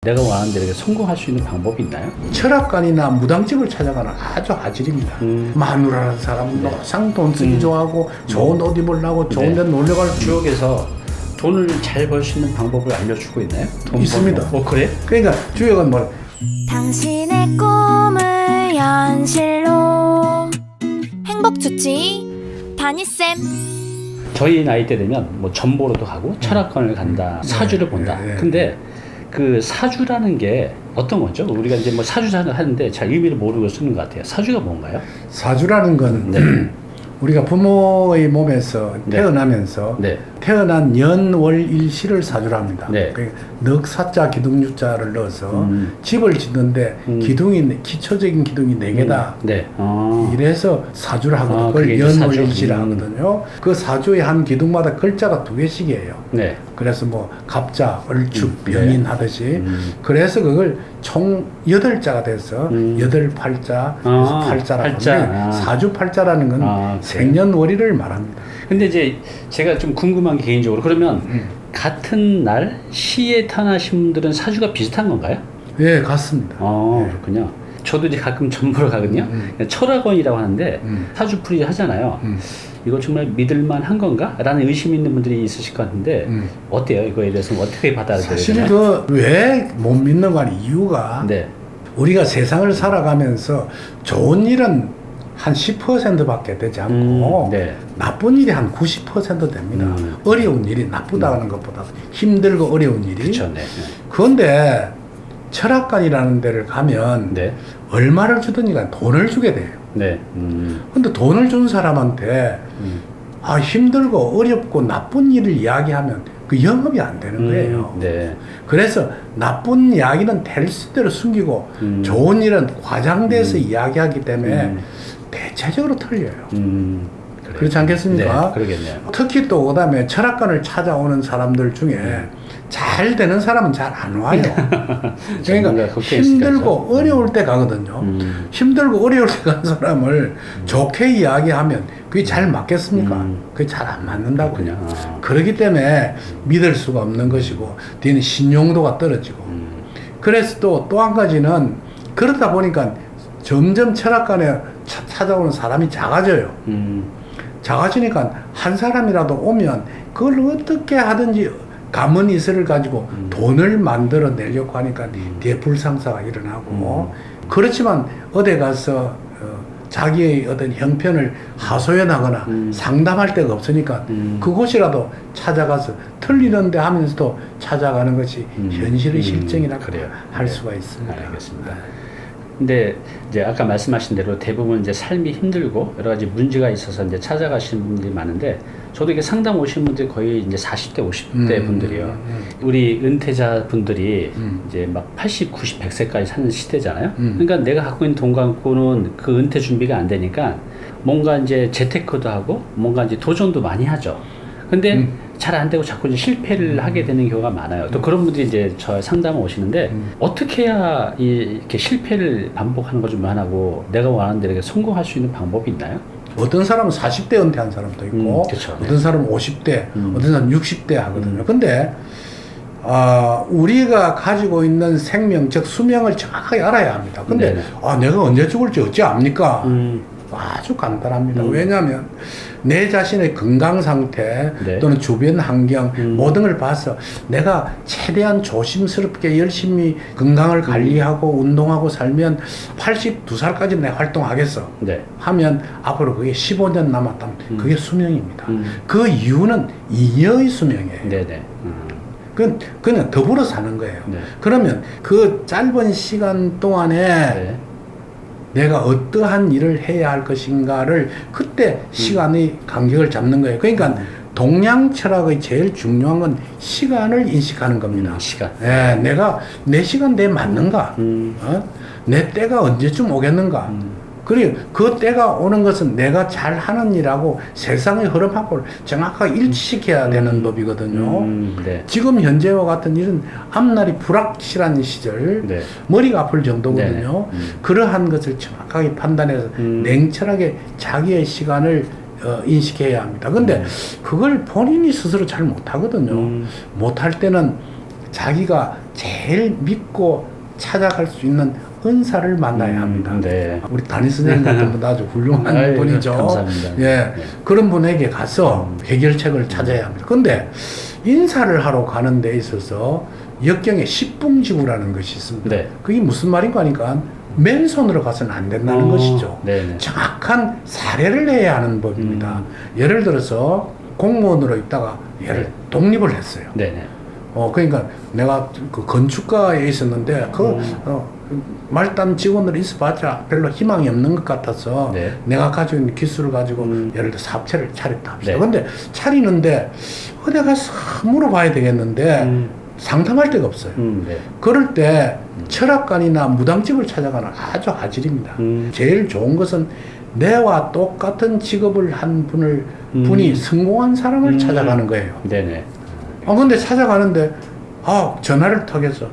내가 원하는 대로 성공할 수 있는 방법이 있나요? 철학관이나 무당집을 찾아가는 아주 아질입니다. 마누라라는 사람도 항상 돈 쓰기 좋아하고 좋은 옷 입으려고 좋은 데 놀러 갈 주역에서 돈을 잘 벌 수 있는 방법을 알려주고 있나요? 돈 있습니다. 벌고. 그래? 그러니까 주역은 뭐 당신의 꿈을 현실로 행복주치 다니쌤. 저희 나이 때 되면 뭐 전보로도 가고 철학관을 간다, 사주를 본다. 근데 그 사주라는 게 어떤 거죠? 우리가 이제 뭐 사주 하는데 잘 의미를 모르고 쓰는 것 같아요. 사주가 뭔가요? 사주라는 건 우리가 부모의 몸에서 태어나면서 태어난 연월일시를 사주라 합니다. 넉 사자 기둥유자를 넣어서 집을 짓는데 기둥이 기초적인 기둥이 4개다. 이래서 사주를 하거든요. 그걸 연월일시라 하거든요. 그 사주의 한 기둥마다 글자가 2개씩이에요. 그래서 뭐 갑자, 얼축, 병인 하듯이 그래서 그걸 총 8자가 돼서 8팔자, 그래서 팔자라고 하는데 사주팔자라는 건 생년월일을 말합니다. 근데 이제 제가 좀 궁금한 게 개인적으로 그러면 같은 날 시에 태어나신 분들은 사주가 비슷한 건가요? 예, 같습니다. 그렇군요. 저도 이제 가끔 전보러 가거든요. 철학원이라고 하는데 사주풀이 하잖아요. 이거 정말 믿을만한 건가? 라는 의심이 있는 분들이 있으실 것 같은데 어때요? 이거에 대해서 어떻게 받아들여야 되나요? 사실 그 왜 못 믿는 거 아니 이유가 우리가 세상을 살아가면서 좋은 일은 한 10%밖에 되지 않고 나쁜 일이 한 90% 됩니다. 어려운 일이 나쁘다는 것보다 힘들고 어려운 일이. 그런데 철학관이라는 데를 가면 얼마를 주든지 돈을 주게 돼요. 근데 돈을 준 사람한테 힘들고 어렵고 나쁜 일을 이야기하면 그 영업이 안 되는 거예요. 그래서 나쁜 이야기는 될 수대로 숨기고 좋은 일은 과장돼서 이야기하기 때문에 대체적으로 틀려요. 그렇지 않겠습니까? 그러겠네요. 특히 또 그다음에 철학관을 찾아오는 사람들 중에 잘 되는 사람은 잘 안 와요. 그러니까 힘들고 어려울 때 가거든요. 힘들고 어려울 때 간 사람을 좋게 이야기하면 그게 잘 맞겠습니까? 그게 잘 안 맞는다고요. 그렇기 때문에 믿을 수가 없는 것이고 뒤는 신용도가 떨어지고 그래서 또 한 가지는 그러다 보니까 점점 철학관에 찾아오는 사람이 작아져요. 작아지니까 한 사람이라도 오면 그걸 어떻게 하든지 가문이슬을 가지고 돈을 만들어 내려고 하니까 뒤에 불상사가 일어나고 그렇지만 어디 가서 자기의 어떤 형편을 하소연하거나 상담할 데가 없으니까 그곳이라도 찾아가서 틀리는데 하면서도 찾아가는 것이 현실의 실정이라고 할 수가 있습니다. 알겠습니다. 근데 이제 아까 말씀하신 대로 대부분 이제 삶이 힘들고 여러 가지 문제가 있어서 이제 찾아가시는 분들이 많은데 저도 이게 상담 오시는 분들이 거의 이제 40대, 50대 분들이요. 우리 은퇴자 분들이 이제 막 80, 90, 100세까지 사는 시대잖아요. 그러니까 내가 갖고 있는 돈 갖고는 그 은퇴 준비가 안 되니까 뭔가 이제 재테크도 하고 뭔가 이제 도전도 많이 하죠. 근데 잘 안 되고 자꾸 이제 실패를 하게 되는 경우가 많아요. 또 그런 분들이 이제 저 상담을 오시는데 어떻게 해야 이렇게 실패를 반복하는 거 좀 안 하고 내가 원하는 대로 성공할 수 있는 방법이 있나요? 어떤 사람은 40대 은퇴한 사람도 있고 어떤 사람은 50대, 어떤 사람은 60대 하거든요. 근데 우리가 가지고 있는 생명, 즉 수명을 정확하게 알아야 합니다. 근데 내가 언제 죽을지 어찌 압니까? 아주 간단합니다. 왜냐하면 내 자신의 건강 상태 또는 주변 환경 모든 걸 봐서 내가 최대한 조심스럽게 열심히 건강을 관리하고 운동하고 살면 82살까지 내가 활동하겠어 하면 앞으로 그게 15년 남았다면 그게 수명입니다. 그 이유는 잉여의 수명이에요. 그건 그냥 더불어 사는 거예요. 그러면 그 짧은 시간 동안에 내가 어떠한 일을 해야 할 것인가를 그때 시간의 간격을 잡는 거예요. 그러니까 동양 철학의 제일 중요한 건 시간을 인식하는 겁니다. 내가 내 시간 내에 맞는가? 내 때가 언제쯤 오겠는가? 그리고 그 때가 오는 것은 내가 잘하는 일하고 세상의 흐름하고 정확하게 일치시켜야 되는 법이거든요. 지금 현재와 같은 일은 앞날이 불확실한 시절, 머리가 아플 정도거든요. 그러한 것을 정확하게 판단해서 냉철하게 자기의 시간을 인식해야 합니다. 근데 그걸 본인이 스스로 잘 못하거든요. 못할 때는 자기가 제일 믿고 찾아갈 수 있는 은사를 만나야 합니다. 네. 우리 담임 선생님 같은 분 아주 훌륭한 아유, 분이죠. 감사합니다. 예, 네. 그런 분에게 가서 해결책을 찾아야 합니다. 근데 인사를 하러 가는 데 있어서 역경에 십붕지구라는 것이 있습니다. 네. 그게 무슨 말인가 하니까 맨손으로 가서는 안 된다는 것이죠. 네네. 정확한 사례를 해야 하는 법입니다. 예를 들어서 공무원으로 있다가 네. 독립을 했어요. 네네. 그러니까 내가 그 건축가에 있었는데 말단 직원으로 있어봤자 별로 희망이 없는 것 같아서 네. 내가 가지고 있는 기술을 가지고 예를 들어 사업체를 차렸다 합시다. 네. 근데 차리는데 어디 가서 물어봐야 되겠는데 상담할 데가 없어요. 네. 그럴 때 철학관이나 무당집을 찾아가는 아주 아질입니다. 제일 좋은 것은 내와 똑같은 직업을 한 분이 성공한 사람을 찾아가는 거예요. 네네. 근데 찾아가는데, 전화를 통해서,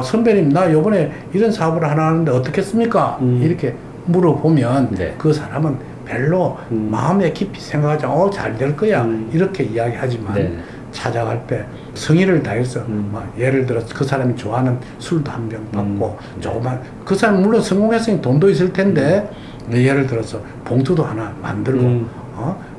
선배님, 나 요번에 이런 사업을 하나 하는데 어떻겠습니까? 이렇게 물어보면 네. 그 사람은 별로 마음에 깊이 생각하지, 잘 될 거야. 이렇게 이야기하지만 네. 찾아갈 때 성의를 다해서, 예를 들어서 그 사람이 좋아하는 술도 한 병 받고, 조그만, 그 사람 물론 성공했으니 돈도 있을 텐데, 예를 들어서 봉투도 하나 만들고,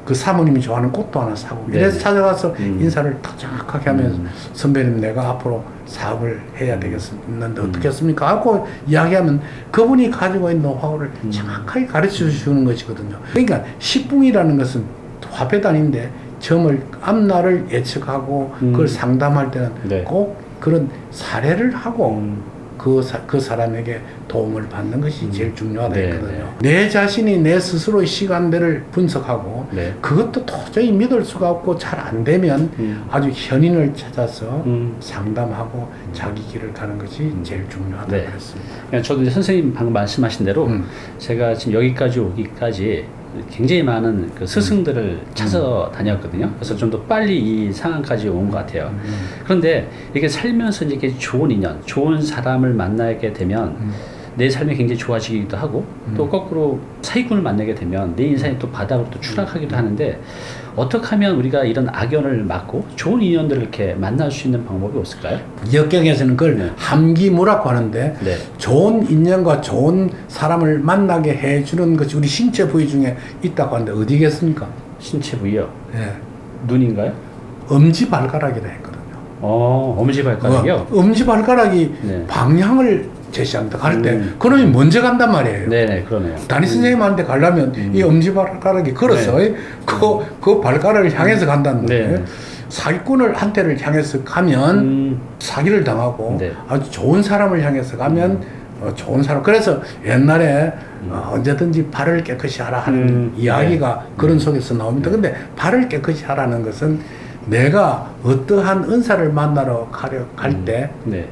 그 사모님이 좋아하는 꽃도 하나 사고 이래서 네네. 찾아가서 인사를 더 정확하게 하면서 선배님 내가 앞으로 사업을 해야 되겠는데 어떻겠습니까? 하고 이야기하면 그분이 가지고 있는 노하우를 정확하게 가르쳐 주는 것이거든요. 그러니까 십붕이라는 것은 화폐단인데 점을 앞날을 예측하고 그걸 상담할 때는 네. 꼭 그런 사례를 하고 그 사람에게 도움을 받는 것이 제일 중요하다 네, 했거든요. 내 자신이 내 스스로의 시간들을 분석하고 네. 그것도 도저히 믿을 수가 없고 잘 안 되면 아주 현인을 찾아서 상담하고 자기 길을 가는 것이 제일 중요하다고 네. 그랬습니다. 그러니까 저도 이제 선생님 방금 말씀하신 대로 제가 지금 여기까지 오기까지 굉장히 많은 그 스승들을 찾아다녔거든요. 그래서 좀 더 빨리 이 상황까지 온 것 같아요. 그런데 이렇게 살면서 이렇게 좋은 인연, 좋은 사람을 만나게 되면 내 삶이 굉장히 좋아지기도 하고 또 거꾸로 사기꾼을 만나게 되면 내 인생이 또 바닥으로 또 추락하기도 하는데 어떻게 하면 우리가 이런 악연을 막고 좋은 인연들을 이렇게 만날 수 있는 방법이 없을까요? 역경에서는 그걸 함기무라고 하는데 네. 좋은 인연과 좋은 사람을 만나게 해주는 것이 우리 신체 부위 중에 있다고 하는데 어디겠습니까? 신체 부위요. 예. 눈인가요? 엄지발가락이라 했거든요. 엄지발가락이요? 엄지발가락이 네. 방향을 제시합니다. 갈 때 그놈이 먼저 간단 말이에요. 네네, 그러네요. 담임 선생님한테 가려면 이 엄지발가락이 걸어서 그 발가락을 향해서 간다는 거예요. 네. 사기꾼을 한테를 향해서 가면 사기를 당하고 네. 아주 좋은 사람을 향해서 가면 좋은 사람. 그래서 옛날에 언제든지 발을 깨끗이 하라 하는 이야기가 그런 속에서 나옵니다. 근데 발을 깨끗이 하라는 것은 내가 어떠한 은사를 만나러 갈 때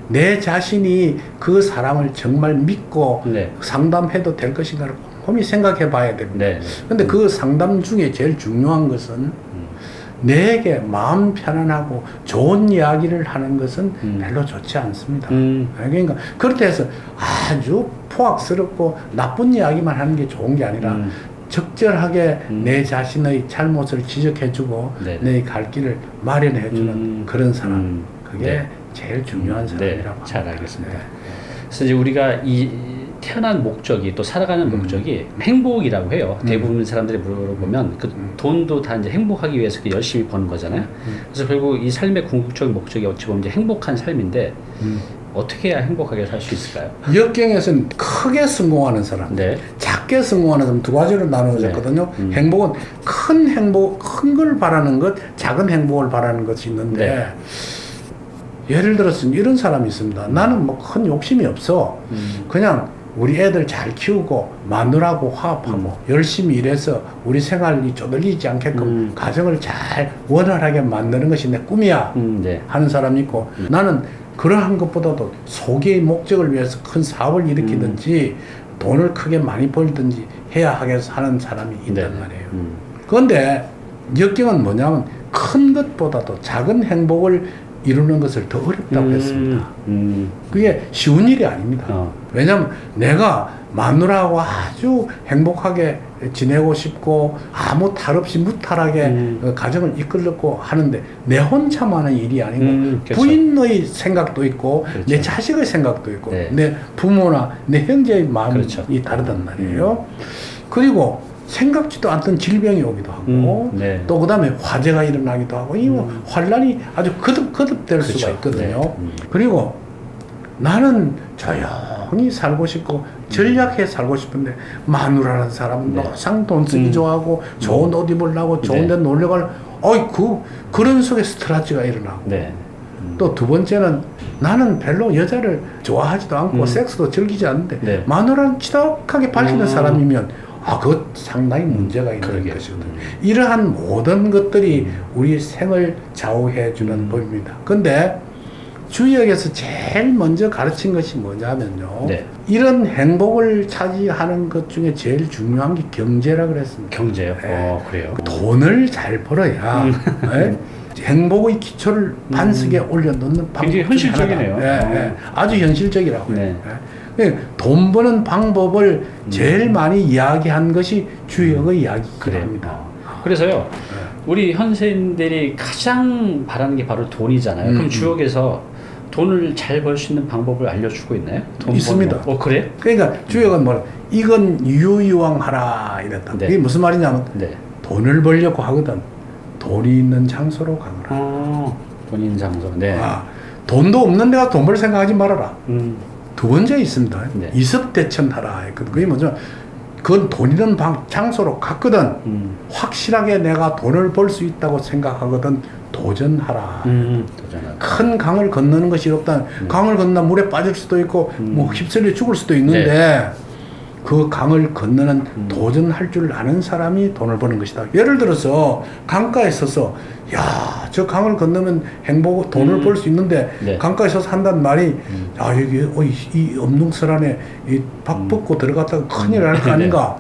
내 자신이 그 사람을 정말 믿고 상담해도 될 것인가를 곰곰이 생각해 봐야 됩니다. 근데 그 상담 중에 제일 중요한 것은 내게 마음 편안하고 좋은 이야기를 하는 것은 별로 좋지 않습니다. 그러니까 그렇다 해서 아주 포악스럽고 나쁜 이야기만 하는 게 좋은 게 아니라 적절하게 내 자신의 잘못을 지적해주고 내 갈 길을 마련해주는 그런 사람, 그게 제일 중요한 사람이라고 합니다. 잘 알겠습니다. 그래서 이제 우리가 이 태어난 목적이 또 살아가는 목적이 행복이라고 해요. 대부분 사람들이 물어보면 그 돈도 다 이제 행복하기 위해서 열심히 버는 거잖아요. 그래서 결국 이 삶의 궁극적인 목적이 어찌 보면 이제 행복한 삶인데 어떻게 해야 행복하게 살 수 있을까요? 역경에서는 크게 성공하는 사람, 작게 성공하는 사람 두 가지로 나누어졌거든요. 행복은 큰 걸 바라는 것, 작은 행복을 바라는 것이 있는데 예를 들어서 이런 사람이 있습니다. 나는 뭐 큰 욕심이 없어. 그냥 우리 애들 잘 키우고 마누라하고 화합하고 열심히 일해서 우리 생활이 쪼들리지 않게끔 가정을 잘 원활하게 만드는 것이 내 꿈이야 하는 사람이 있고 나는 그러한 것보다도 소기의 목적을 위해서 큰 사업을 일으키든지 돈을 크게 많이 벌든지 해야 하겠어 하는 사람이 있단 말이에요. 그런데 역경은 뭐냐면 큰 것보다도 작은 행복을 이루는 것을 더 어렵다고 했습니다. 그게 쉬운 일이 아닙니다. 왜냐하면 내가 마누라하고 아주 행복하게 지내고 싶고 아무 탈 없이 무탈하게 가정을 이끌려고 하는데 내 혼자만의 일이 아니고 그렇죠. 부인의 생각도 있고 그렇죠. 내 자식의 생각도 있고 네. 내 부모나 내 형제의 마음이 그렇죠. 다르단 말이에요. 그리고 생각지도 않던 질병이 오기도 하고 네. 또 그다음에 화재가 일어나기도 하고 이 환란이 아주 거듭될 그렇죠. 수가 있거든요. 네. 그리고 나는 조용히 살고 싶고 전략해 살고 싶은데 마누라라는 사람은 네. 항상 돈 쓰기 좋아하고 좋은 옷 입으려고 좋은 데 네. 놀러 갈 그런 속에 스트레스가 일어나고 네. 또 두 번째는 나는 별로 여자를 좋아하지도 않고 섹스도 즐기지 않는데 네. 마누라는 지독하게 밝히는 사람이면 그것 상당히 문제가 있는 그러게요. 것이거든요. 이러한 모든 것들이 우리 생을 좌우해주는 법입니다. 근데 주역에서 제일 먼저 가르친 것이 뭐냐면요. 네. 이런 행복을 차지하는 것 중에 제일 중요한 게 경제라 그랬습니다. 경제요? 네. 그래요? 돈을 잘 벌어야 네? 행복의 기초를 반석에 올려놓는 방법 굉장히 현실적이네요. 아주 현실적이라고 네. 해요. 돈 버는 방법을 제일 많이 이야기한 것이 주역의 이야기입니다. 그래서요, 우리 현세인들이 가장 바라는 게 바로 돈이잖아요. 그럼 주역에서 돈을 잘 벌 수 있는 방법을 알려주고 있나요? 돈 있습니다. 버는 그래? 그러니까 주역은 뭐라 이건 유유왕하라 이랬다. 네. 이게 무슨 말이냐면 네. 돈을 벌려고 하거든 돈이 있는 장소로 가거라. 돈 있는 장소. 네. 돈도 없는 데가 돈 벌 생각하지 말아라. 두 번째 있습니다. 네. 이습대천하라 했거든. 그게 뭐죠? 그건 돈 있는 장소로 갔거든. 확실하게 내가 돈을 벌 수 있다고 생각하거든. 도전하라. 도전하라. 큰 강을 건너는 것이 어렵다. 강을 건너 물에 빠질 수도 있고 뭐 휩쓸려 죽을 수도 있는데 네. 그 강을 건너는 도전할 줄 아는 사람이 돈을 버는 것이다. 예를 들어서 강가에 서서 저 강을 건너면 돈을 벌 수 있는데 네. 강가에 서서 한단 말이 여기 이 엄동설 안에 박 벗고 들어갔다가 큰일 날 거 아닌가.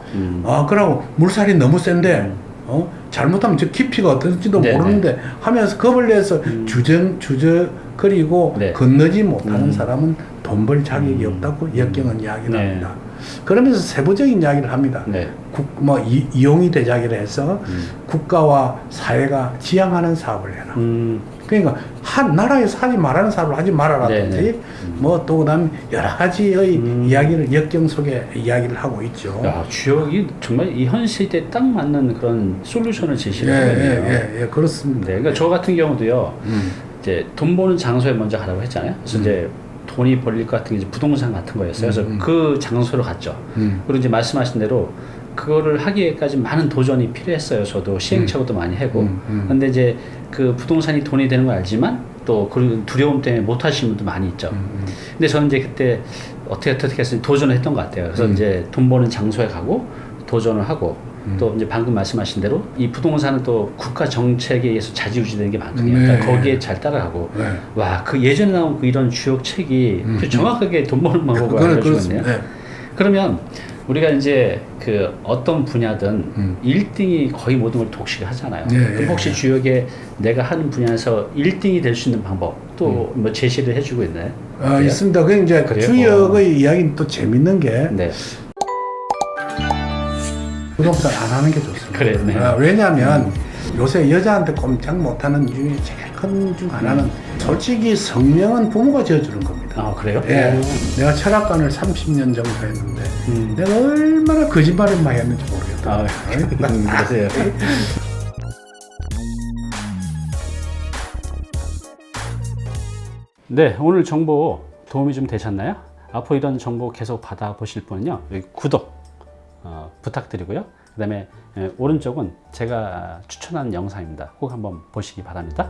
그러고 물살이 너무 센데 잘못하면 저 깊이가 어떤지도 네, 모르는데 하면서 겁을 내서 주저거리고 네. 건너지 못하는 사람은 돈 벌 자격이 없다고 역경은 이야기를 네. 합니다. 그러면서 세부적인 이야기를 합니다. 네. 이용이 대작이라 해서 국가와 사회가 지향하는 사업을 해라. 그러니까 한 나라에서 하지 말라는 사업을 하지 말아라든지 네, 네. 또 그다음 여러 가지의 이야기를 역경 속에 이야기를 하고 있죠. 주역이 정말 이 현 시대에 딱 맞는 그런 솔루션을 제시를 하거든요. 그렇습니다. 네, 그러니까 저 같은 경우도요. 이제 돈 버는 장소에 먼저 가라고 했잖아요. 그래서 이제 돈이 벌릴 것 같은 게 이제 부동산 같은 거였어요. 그래서 그 장소로 갔죠. 그리고 이제 말씀하신 대로 그거를 하기에까지 많은 도전이 필요했어요. 저도 시행착오도 많이 하고. 근데 이제 그 부동산이 돈이 되는 걸 알지만 또 그 두려움 때문에 못 하시는 분도 많이 있죠. 근데 저는 이제 그때 어떻게 해서 도전을 했던 것 같아요. 그래서 이제 돈 버는 장소에 가고 도전을 하고 또 이제 방금 말씀하신 대로 이 부동산은 또 국가 정책에 의해서 좌지우지되는 게 많거든요. 네. 그러니까 거기에 잘 따라가고 네. 와, 그 예전에 나온 그 이런 주역 책이 그 정확하게 돈 버는 방법을 그건 알려주거든요. 네. 그러면 우리가 이제 그 어떤 분야든 1등이 거의 모든 걸 독식을 하잖아요. 그럼 혹시 주역에 내가 하는 분야에서 1등이 될 수 있는 방법 또 뭐 제시를 해주고 있나요? 있습니다. 그 이제 그래요? 주역의 이야기는 또 재밌는 게 네. 부동산 안 하는 게 좋습니다. 그래, 네. 왜냐하면 요새 여자한테 꼼짝 못하는 이유 제일 큰 중 하나는 솔직히 성명은 부모가 지어주는 겁니다. 그래요? 예, 내가 철학관을 30년 정도 했는데 내가 얼마나 거짓말을 많이 했는지 모르겠다. 그러세요. 네, 오늘 정보 도움이 좀 되셨나요? 앞으로 이런 정보 계속 받아보실 분은요, 여기 구독 부탁드리고요. 그 다음에 오른쪽은 제가 추천하는 영상입니다. 꼭 한번 보시기 바랍니다.